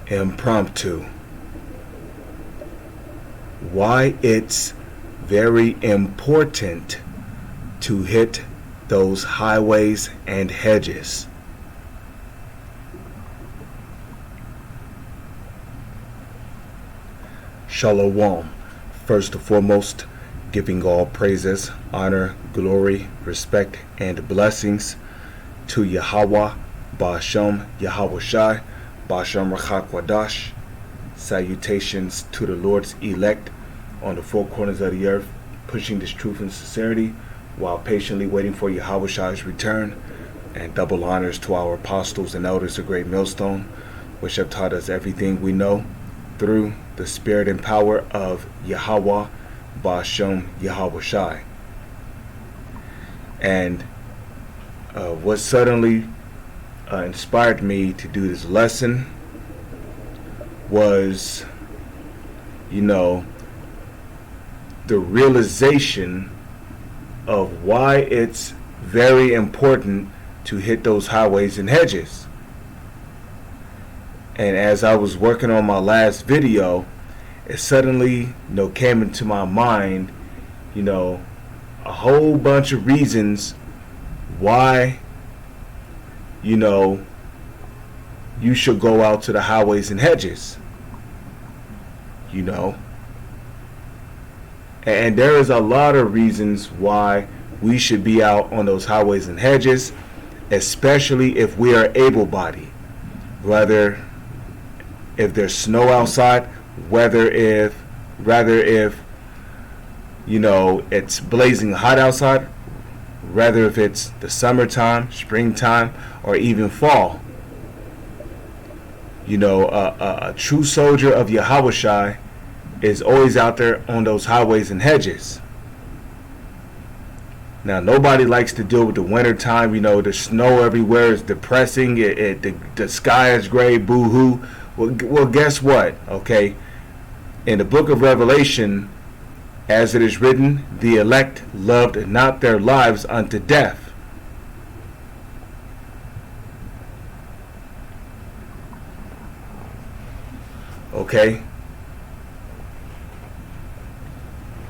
Impromptu. Why it's very important to hit those highways and hedges. Shalom. First and foremost, giving all praises, honor, glory, respect, and blessings to Yahweh, Ba'ashem, Yahweh Shai, Ba'ashem Rachak Wadash. Salutations to the Lord's elect on the four corners of the earth, pushing this truth and sincerity while patiently waiting for Yahweh Shai's return. And double honors to our apostles and elders of Great Millstone, which have taught us everything we know through the spirit and power of Yahweh, Ba'ashem, Yahweh Shai. And what suddenly inspired me to do this lesson was, the realization of why it's very important to hit those highways and hedges. And as I was working on my last video, it suddenly, came into my mind, a whole bunch of reasons why, you should go out to the highways and hedges. And there is a lot of reasons why we should be out on those highways and hedges, especially if we are able-bodied. Whether if there's snow outside, rather if it's blazing hot outside, rather if it's the summertime, springtime, or even fall. A true soldier of Yahweh Shai is always out there on those highways and hedges. Now, nobody likes to deal with the winter time. The snow everywhere is depressing. The sky is gray, boo-hoo. Well, guess what? Okay, in the book of Revelation, as it is written, the elect loved not their lives unto death. Okay.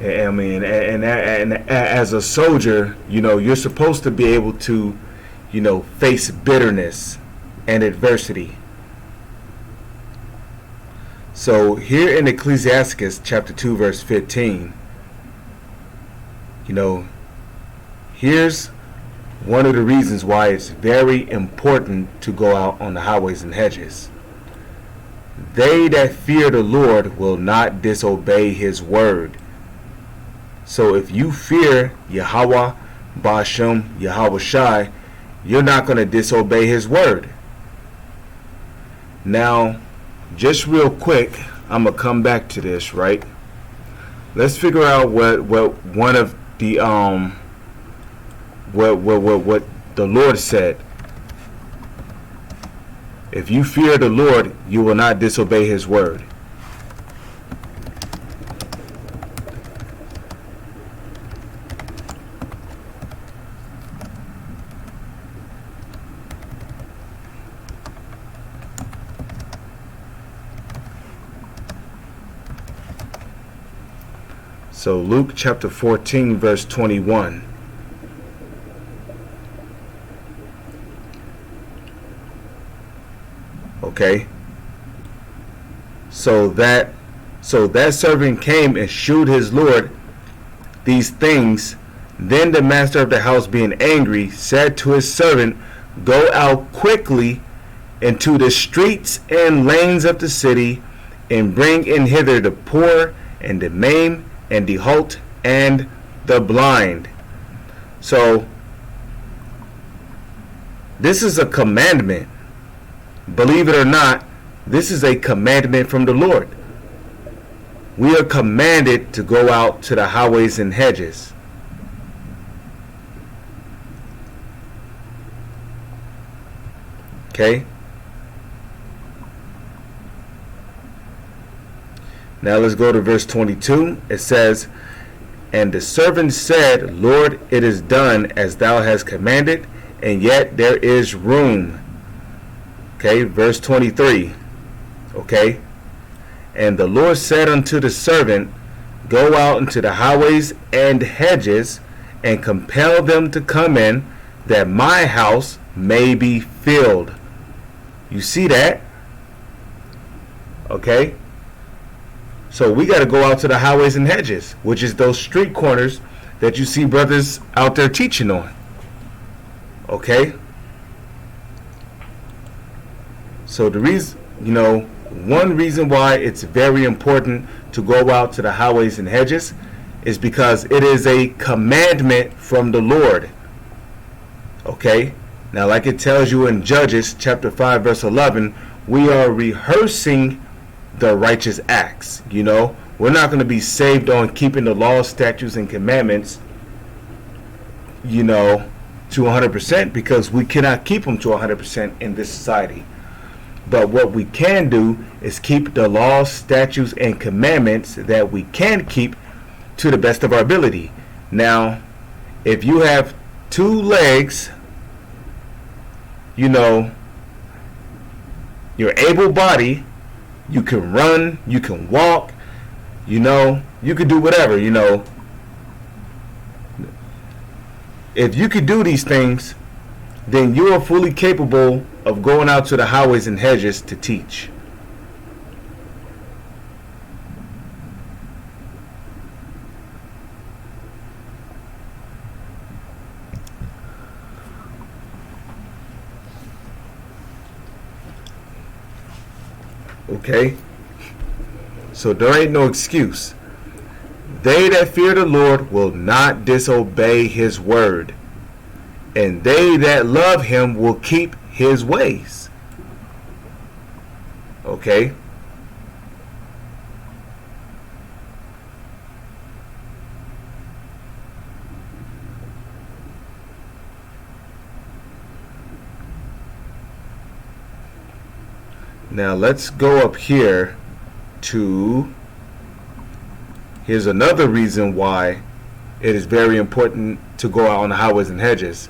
And as a soldier, you're supposed to be able to, face bitterness and adversity. So here in Ecclesiastes chapter 2 verse 15, here's one of the reasons why it's very important to go out on the highways and hedges. They that fear the Lord will not disobey his word. So if you fear Yahweh, Ba'ashem, Yahweh Shai, you're not going to disobey his word. Now, just real quick, I'm going to come back to this, right? Let's figure out what one of the what the Lord said. If you fear the Lord, you will not disobey his word. So Luke chapter 14 verse 21. Okay. So that servant came and shewed his Lord these things. Then the master of the house, being angry, said to his servant, Go out quickly into the streets and lanes of the city, and bring in hither the poor and the maimed and the halt and the blind. So this is a commandment. Believe it or not, this is a commandment from the Lord. We are commanded to go out to the highways and hedges. Okay? Now let's go to verse 22. It says, And the servant said, Lord, it is done as thou hast commanded, and yet there is room. Okay, verse 23. Okay? And the Lord said unto the servant, Go out into the highways and hedges, and compel them to come in, that my house may be filled. You see that? Okay? So we got to go out to the highways and hedges, which is those street corners that you see brothers out there teaching on. Okay? So the reason, one reason why it's very important to go out to the highways and hedges is because it is a commandment from the Lord. Okay? Now, like it tells you in Judges chapter 5 verse 11, we are rehearsing the righteous acts. We're not going to be saved on keeping the laws, statutes, and commandments, to 100%, because we cannot keep them to 100% in this society. But what we can do is keep the laws, statutes, and commandments that we can keep to the best of our ability. Now, if you have 2 legs, you're able body, you can run, you can walk, you can do whatever, If you could do these things, then you are fully capable of going out to the highways and hedges to teach. Okay? So there ain't no excuse. They that fear the Lord will not disobey his word, and they that love him will keep his ways. Okay? Now let's go up here to, here's another reason why it is very important to go out on the highways and hedges.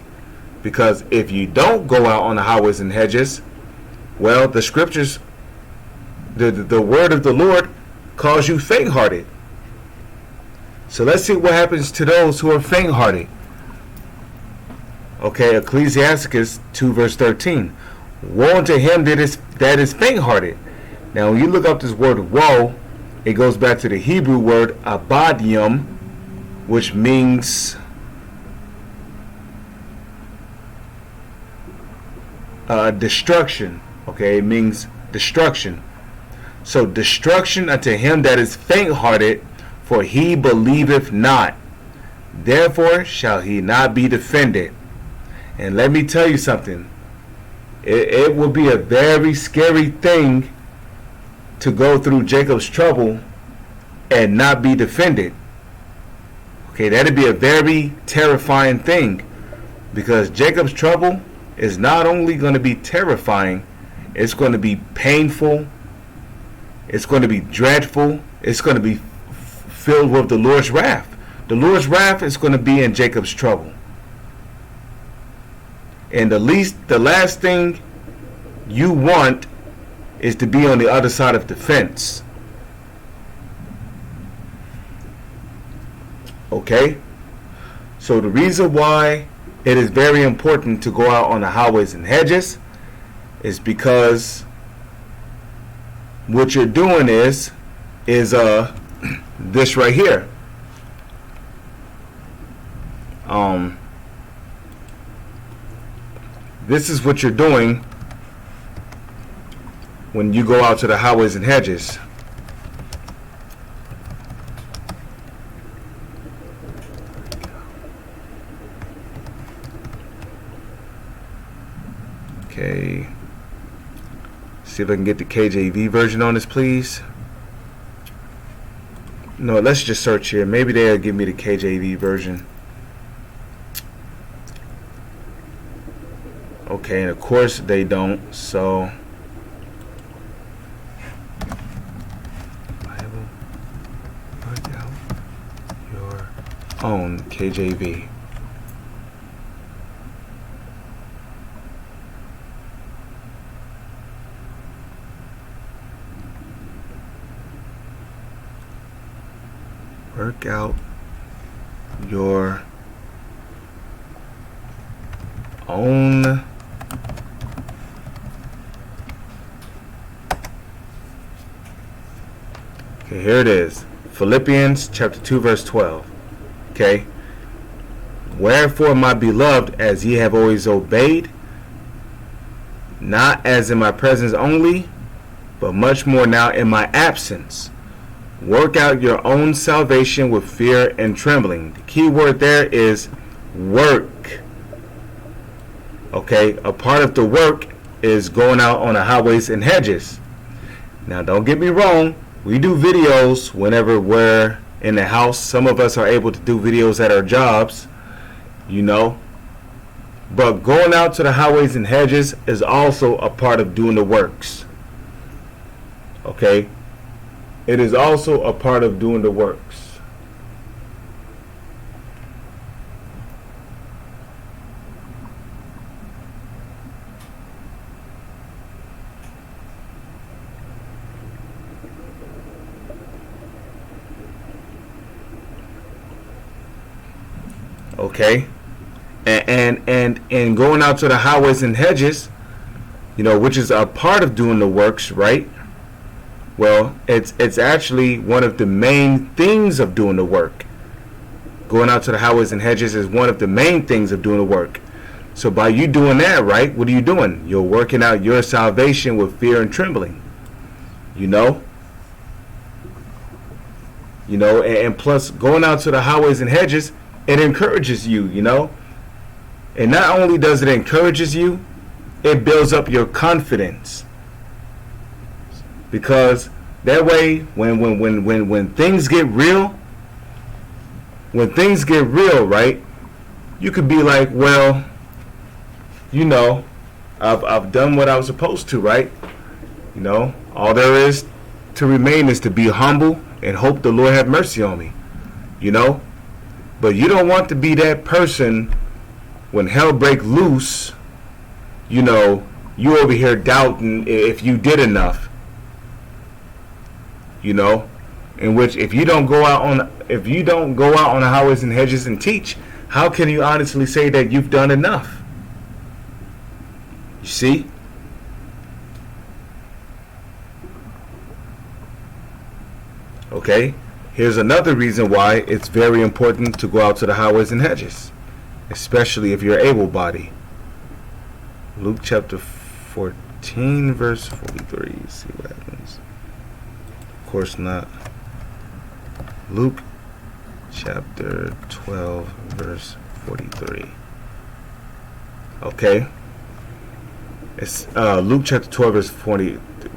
Because if you don't go out on the highways and hedges, well, the scriptures, the word of the Lord calls you faint-hearted. So let's see what happens to those who are faint-hearted. Okay, Ecclesiasticus 2 verse 13. Woe unto him that is faint-hearted. Now, when you look up this word woe, it goes back to the Hebrew word ahchyam, which means destruction. Okay, it means destruction. So, destruction unto him that is faint-hearted, for he believeth not. Therefore shall he not be defended. And let me tell you something. It will be a very scary thing to go through Jacob's trouble and not be defended. Okay, that'd be a very terrifying thing, because Jacob's trouble is not only going to be terrifying, it's going to be painful, it's going to be dreadful, it's going to be filled with the Lord's wrath. The Lord's wrath is going to be in Jacob's trouble. And the last thing you want is to be on the other side of the fence. Okay? So the reason why it is very important to go out on the highways and hedges is because what you're doing is this right here. This is what you're doing when you go out to the highways and hedges. Okay. See if I can get the KJV version on this, please. No, let's just search here. Maybe they'll give me the KJV version. Okay, and of course they don't, so Bible, put out your own KJV. Work out your own okay, here it is. Philippians chapter 2 verse 12. Okay. Wherefore, my beloved, as ye have always obeyed, not as in my presence only, but much more now in my absence, work out your own salvation with fear and trembling. The key word there is work. Okay, a part of the work is going out on the highways and hedges. Now, don't get me wrong. We do videos whenever we're in the house. Some of us are able to do videos at our jobs, you know. But going out to the highways and hedges is also a part of doing the works. Okay? It is also a part of doing the works. Okay? And going out to the highways and hedges, you know, which is a part of doing the works, right? Well, it's actually one of the main things of doing the work. Going out to the highways and hedges is one of the main things of doing the work. So by you doing that, right, what are you doing? You're working out your salvation with fear and trembling. You know? You know, and plus going out to the highways and hedges, it encourages you, you know? And not only does it encourages you, it builds up your confidence. Because that way, when things get real, right, you could be like, well, you know, I've done what I was supposed to, right? You know, all there is to remain is to be humble and hope the Lord have mercy on me, you know? But you don't want to be that person when hell break loose, you know, you over here doubting if you did enough. You know, in which if you don't go out on the highways and hedges and teach, how can you honestly say that you've done enough? You see? Okay, here's another reason why it's very important to go out to the highways and hedges, especially if you're able-bodied. Luke chapter 14 verse 43. See what happens. Of course not. Luke chapter 12 verse 43. Okay. It's Luke chapter 12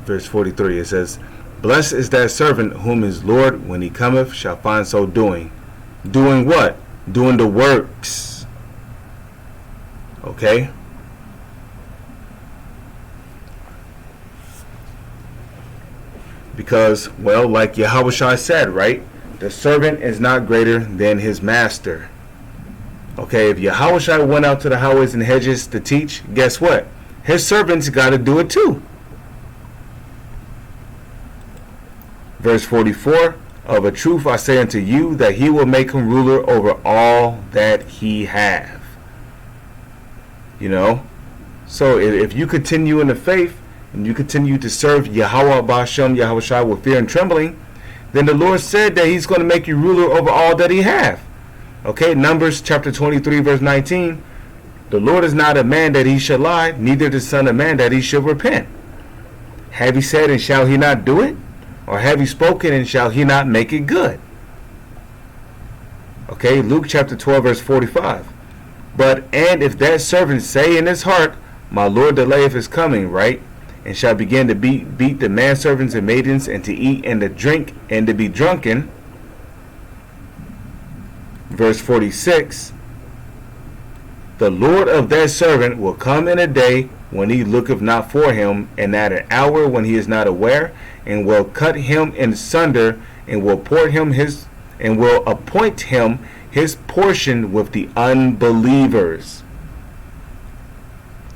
verse 43. It says, "Blessed is that servant whom his Lord, when he cometh, shall find so doing." Doing what? Doing the works. Okay? Because, well, like Yahushua said, right? The servant is not greater than his master. Okay, if Yahushua went out to the highways and hedges to teach, guess what? His servants got to do it too. Verse 44, "Of a truth I say unto you, that he will make him ruler over all that he have." You know? So if you continue in the faith, and you continue to serve Yahweh Ba'ashem, Yahushua, with fear and trembling, then the Lord said that he's going to make you ruler over all that he have. Okay, Numbers chapter 23 verse 19, "The Lord is not a man that he should lie, neither the son of man that he should repent. Have he said, and shall he not do it? Or have he spoken, and shall he not make it good?" Okay, Luke chapter 12 verse 45, and if that servant say in his heart, my Lord delayeth his coming," right? "And shall begin to beat the manservants and maidens, and to eat and to drink and to be drunken." Verse 46, "The Lord of that servant will come in a day when he looketh not for him, and at an hour when he is not aware, and will cut him in sunder, and will appoint him his portion with the unbelievers."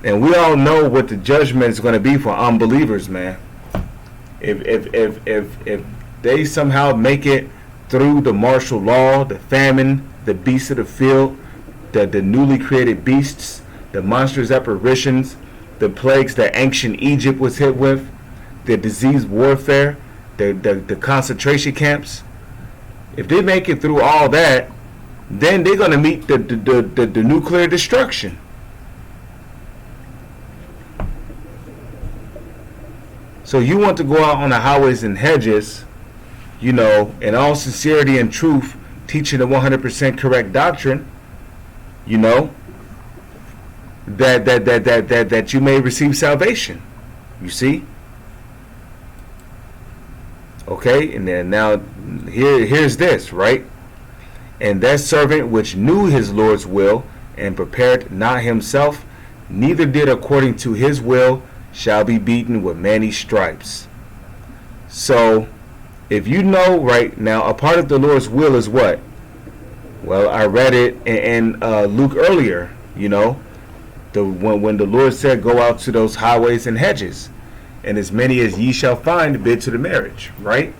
And we all know what the judgment is going to be for unbelievers, man. If they somehow make it through the martial law, the famine, the beasts of the field, the newly created beasts, the monstrous apparitions, the plagues that ancient Egypt was hit with, the disease warfare, the concentration camps. If they make it through all that, then they're going to meet the nuclear destruction. So you want to go out on the highways and hedges, in all sincerity and truth, teaching the 100% correct doctrine, that you may receive salvation. You see? Okay, and then now here's this, right? And that servant which knew his Lord's will and prepared not himself, neither did according to his will, shall be beaten with many stripes. So, if you know right now, a part of the Lord's will is what? Well, I read it in Luke earlier, when the Lord said, go out to those highways and hedges, and as many as ye shall find, bid to the marriage, right?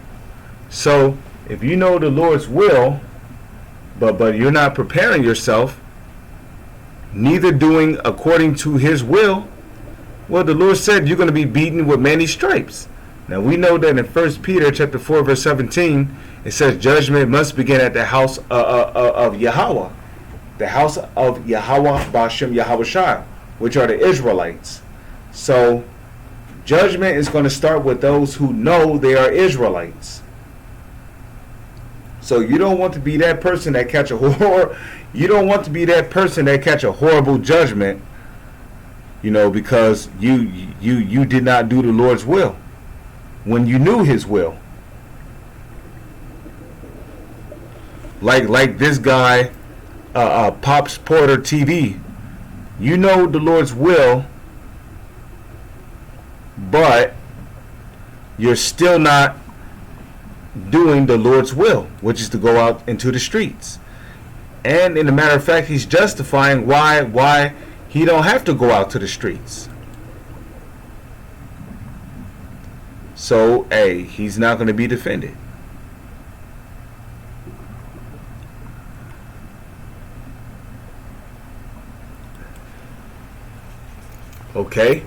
So, if you know the Lord's will, but you're not preparing yourself, neither doing according to his will, well, the Lord said you're going to be beaten with many stripes. Now, we know that in 1 Peter chapter 4, verse 17, it says judgment must begin at the house of Yahweh. The house of Yahweh, Ba'ashem Yahweh, which are the Israelites. So, judgment is going to start with those who know they are Israelites. So you don't want to be that person that catch a horror. You don't want to be that person that catch a horrible judgment, because you did not do the Lord's will when you knew his will. Like this guy, Pops Porter TV. You know the Lord's will, but you're still not doing the Lord's will, which is to go out into the streets. And in a matter of fact, he's justifying why he don't have to go out to the streets. So, he's not going to be defended. Okay?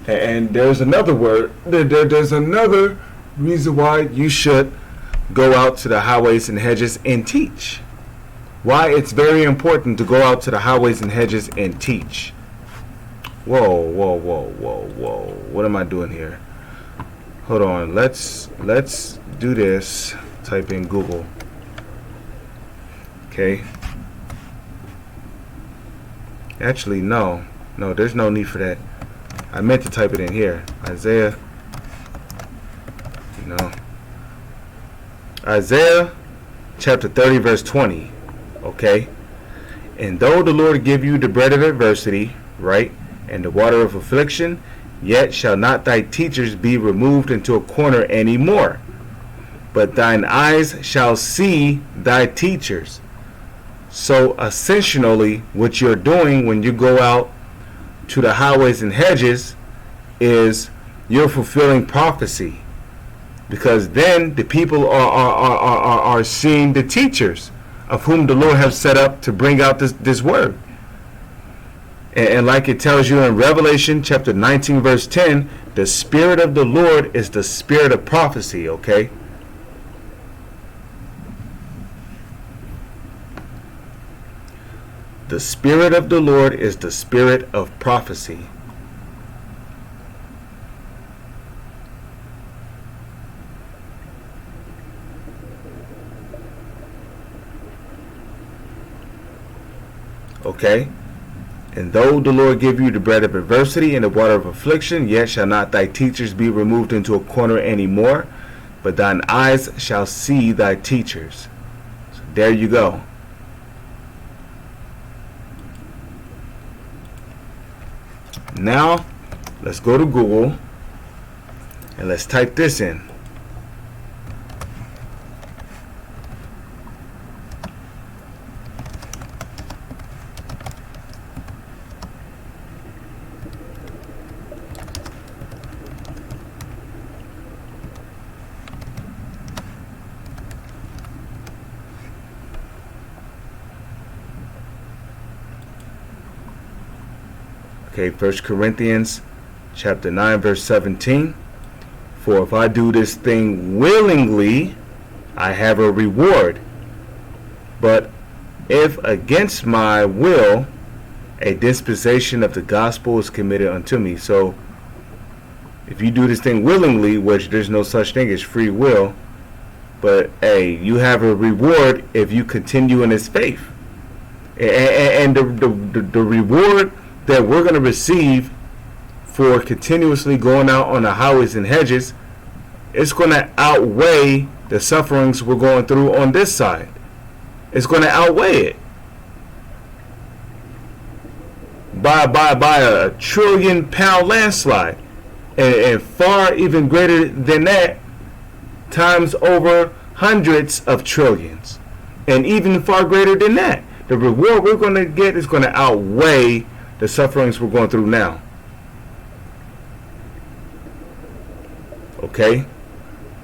And there's another word. There's another reason why you should go out to the highways and hedges and teach. Why it's very important to go out to the highways and hedges and teach. Whoa. What am I doing here? Hold on. Let's do this. Type in Google. Okay. Actually, no. No, there's no need for that. I meant to type it in here. Isaiah. Isaiah chapter 30 verse 20. Okay. And though the Lord give you the bread of adversity, right, and the water of affliction, yet shall not thy teachers be removed into a corner any more, but thine eyes shall see thy teachers. So essentially, what you're doing when you go out to the highways and hedges is you're fulfilling prophecy, because then the people are seeing the teachers of whom the Lord has set up to bring out this word. And like it tells you in Revelation chapter 19 verse 10, the Spirit of the Lord is the spirit of prophecy, okay? The Spirit of the Lord is the spirit of prophecy. Okay? And though the Lord give you the bread of adversity and the water of affliction, yet shall not thy teachers be removed into a corner any more, but thine eyes shall see thy teachers. So there you go. Now, let's go to Google and let's type this in. Okay, 1 Corinthians chapter 9, verse 17. For if I do this thing willingly, I have a reward. But if against my will, a dispensation of the gospel is committed unto me. So, if you do this thing willingly, which there's no such thing as free will, but hey, you have a reward if you continue in His faith. And the reward that we're going to receive for continuously going out on the highways and hedges, it's going to outweigh the sufferings we're going through on this side. It's going to outweigh it by a 1 trillion pound landslide, and far even greater than that, times over hundreds of trillions, and even far greater than that. The reward we're going to get is going to outweigh the sufferings we're going through now. Okay?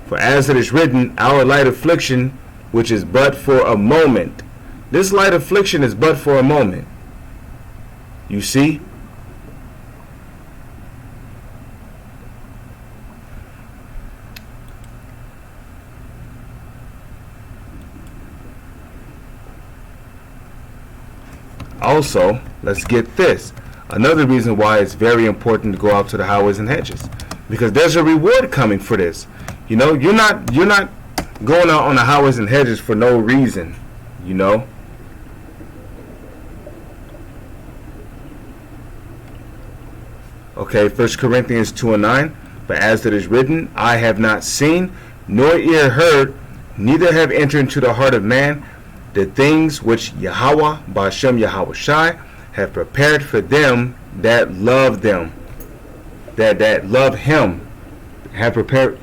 For as it is written, our light affliction, which is but for a moment. This light affliction is but for a moment. You see? Also, let's get this. Another reason why it's very important to go out to the highways and hedges, because there's a reward coming for this. You know, you're not going out on the highways and hedges for no reason, you know. Okay, 1 Corinthians 2 and 9. But as it is written, I have not seen, nor ear heard, neither have entered into the heart of man, the things which Yahweh, ahchyam Yahawashi, have prepared for them that love them, that love Him, have prepared,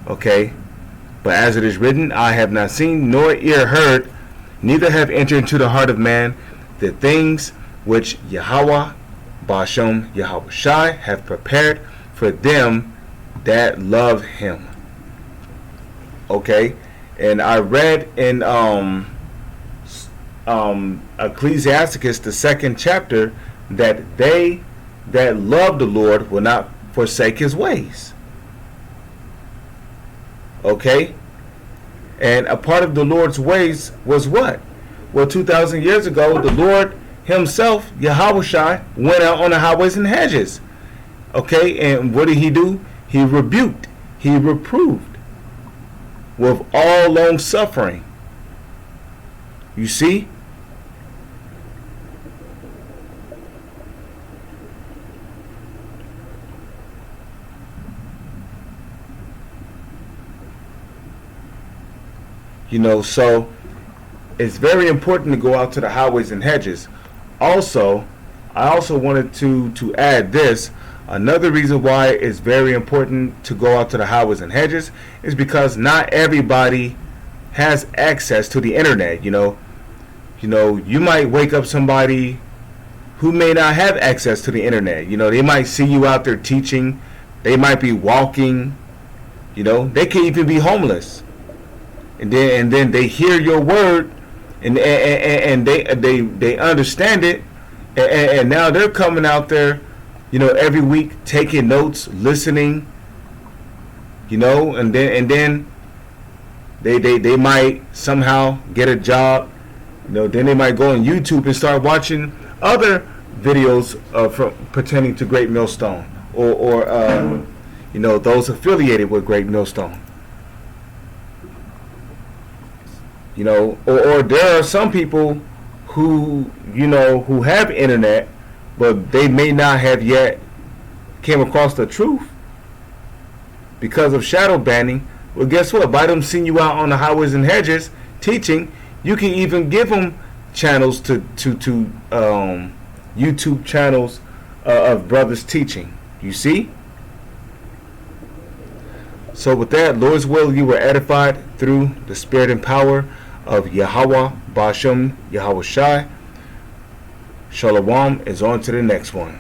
okay. But as it is written, I have not seen, nor ear heard, neither have entered into the heart of man, the things which Yahweh, ahchyam Yahawashi, have prepared for them that love Him. Okay, and I read in Ecclesiasticus, the 2nd chapter, that they that love the Lord will not forsake His ways. Okay, and a part of the Lord's ways was what? Well, 2,000 years ago, the Lord Himself, Yahawashi, went out on the highways and hedges. Okay, and what did He do? He rebuked, He reproved with all long suffering. You see? You know, so it's very important to go out to the highways and hedges. Also, I also wanted to add this. Another reason why it's very important to go out to the highways and hedges is because not everybody has access to the internet. You know, you might wake up somebody who may not have access to the internet. You know, they might see you out there teaching. They might be walking. You know, they can even be homeless. And then they hear your word, and they understand it, and now they're coming out there, you know, every week taking notes, listening, you know, and then they might somehow get a job, you know. Then they might go on YouTube and start watching other videos from pertaining to Great Millstone, or you know, those affiliated with Great Millstone. You know, or there are some people who, you know, who have internet, but they may not have yet came across the truth because of shadow banning. Well, guess what? By them seeing you out on the highways and hedges teaching, you can even give them channels to YouTube channels of brothers teaching. You see? So with that, Lord's will, you were edified through the spirit and power of Yahweh, ahchyam Yahawashi. Shalom is on to the next one.